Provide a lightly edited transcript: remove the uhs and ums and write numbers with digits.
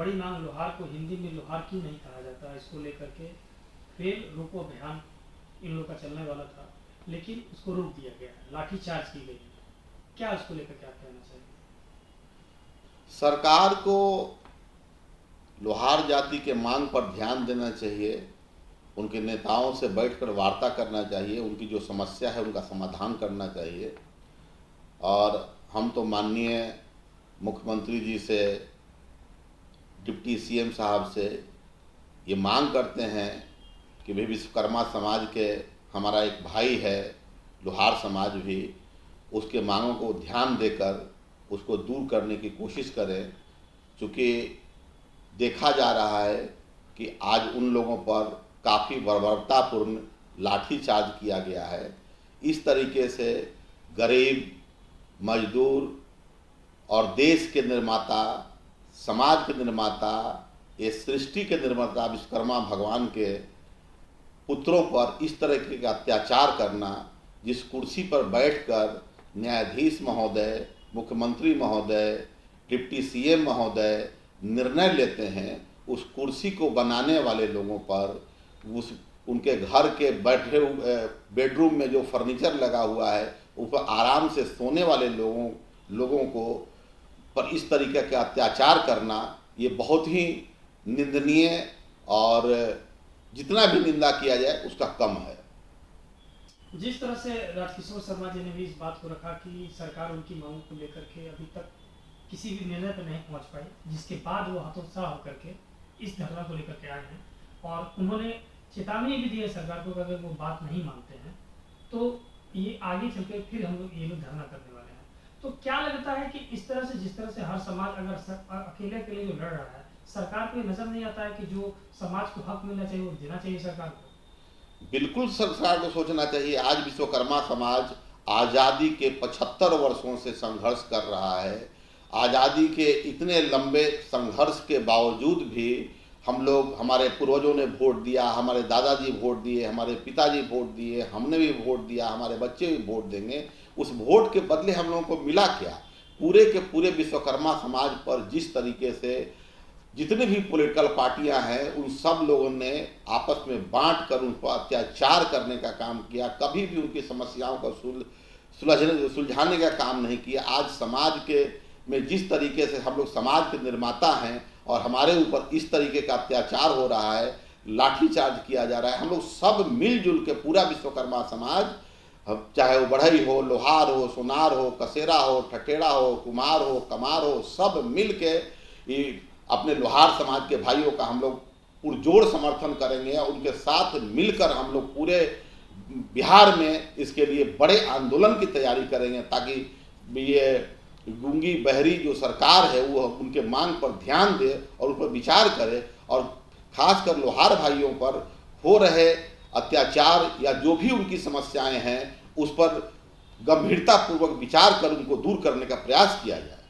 बड़ी मांग लोहार को हिंदी में लोहार क्यों नहीं कहा जाता, इसको लेकर के फिर रोको अभियान इन लोगों का चलने वाला था, लेकिन उसको रोक दिया गया, लाठीचार्ज की गई। क्या उसको लेकर क्या कहना चाहिए? सरकार को लोहार जाति के मांग पर ध्यान देना चाहिए, उनके नेताओं से बैठकर वार्ता करना चाहिए, उनकी जो समस्या है उनका समाधान करना चाहिए। और हम तो माननीय मुख्यमंत्री जी से, डिप्टी सीएम साहब से ये मांग करते हैं कि भाई विश्वकर्मा समाज के हमारा एक भाई है लोहार समाज भी, उसके मांगों को ध्यान देकर उसको दूर करने की कोशिश करें। चूँकि देखा जा रहा है कि आज उन लोगों पर काफ़ी बर्बरतापूर्ण लाठीचार्ज किया गया है। इस तरीके से गरीब, मजदूर और देश के निर्माता, समाज के निर्माता, ये सृष्टि के निर्माता विश्वकर्मा भगवान के पुत्रों पर इस तरह के अत्याचार करना, जिस कुर्सी पर बैठकर न्यायाधीश महोदय, मुख्यमंत्री महोदय, डिप्टी सीएम महोदय निर्णय लेते हैं, उस कुर्सी को बनाने वाले लोगों पर, उस उनके घर के बेडरूम में जो फर्नीचर लगा हुआ है उस पर आराम से सोने वाले लोगों को पर इस तरीके का अत्याचार करना, ये बहुत ही निंदनीय और जितना भी निंदा किया जाए उसका कम है। जिस तरह से राजकिशोर शर्मा जी ने भी इस बात को रखा कि सरकार उनकी मांगों को लेकर के अभी तक किसी भी निर्णय पर नहीं पहुंच पाई, जिसके बाद वो हतोत्साह होकर के इस धरना को लेकर के आए हैं और उन्होंने चेतावनी भी दी है सरकार को, अगर वो बात नहीं मानते हैं तो ये आगे चल के फिर हम लोग ये लोग धरना करने वाले हैं। तो क्या लगता है कि इस तरह से, जिस तरह से हर समाज अगर अकेले अकेले जो लड़ रहा है, सरकार को नजर नहीं आता है कि जो समाज को हक मिलना चाहिए वो देना चाहिए सरकार को? बिल्कुल सरकार को सोचना चाहिए। आज विश्वकर्मा समाज आज़ादी के 75 वर्षों से संघर्ष कर रहा है। आज़ादी के इतने लंबे संघर्ष के बावजूद भी हम लोग, हमारे पूर्वजों ने वोट दिया, हमारे दादाजी वोट दिए, हमारे पिताजी वोट दिए, हमने भी वोट दिया, हमारे बच्चे भी वोट देंगे। उस वोट के बदले हम लोगों को मिला क्या? पूरे के पूरे विश्वकर्मा समाज पर जिस तरीके से जितनी भी पॉलिटिकल पार्टियां हैं उन सब लोगों ने आपस में बांट कर उन पर अत्याचार करने का काम किया, कभी भी उनकी समस्याओं को सुलझाने का काम नहीं किया। आज समाज के में जिस तरीके से हम लोग समाज के निर्माता हैं और हमारे ऊपर इस तरीके का अत्याचार हो रहा है, लाठीचार्ज किया जा रहा है, हम लोग सब मिलजुल के पूरा विश्वकर्मा समाज, चाहे वो बढ़ई हो, लोहार हो, सोनार हो, कसेरा हो, ठठेड़ा हो, कुम्हार हो, कमार हो, सब मिल के अपने लोहार समाज के भाइयों का हम लोग पुरजोर समर्थन करेंगे और उनके साथ मिलकर हम लोग पूरे बिहार में इसके लिए बड़े आंदोलन की तैयारी करेंगे, ताकि ये गूंगी बहरी जो सरकार है वो उनके मांग पर ध्यान दे और उन पर विचार करे और खासकर लोहार भाइयों पर हो रहे अत्याचार या जो भी उनकी समस्याएं हैं उस पर गंभीरतापूर्वक विचार कर उनको दूर करने का प्रयास किया जाए।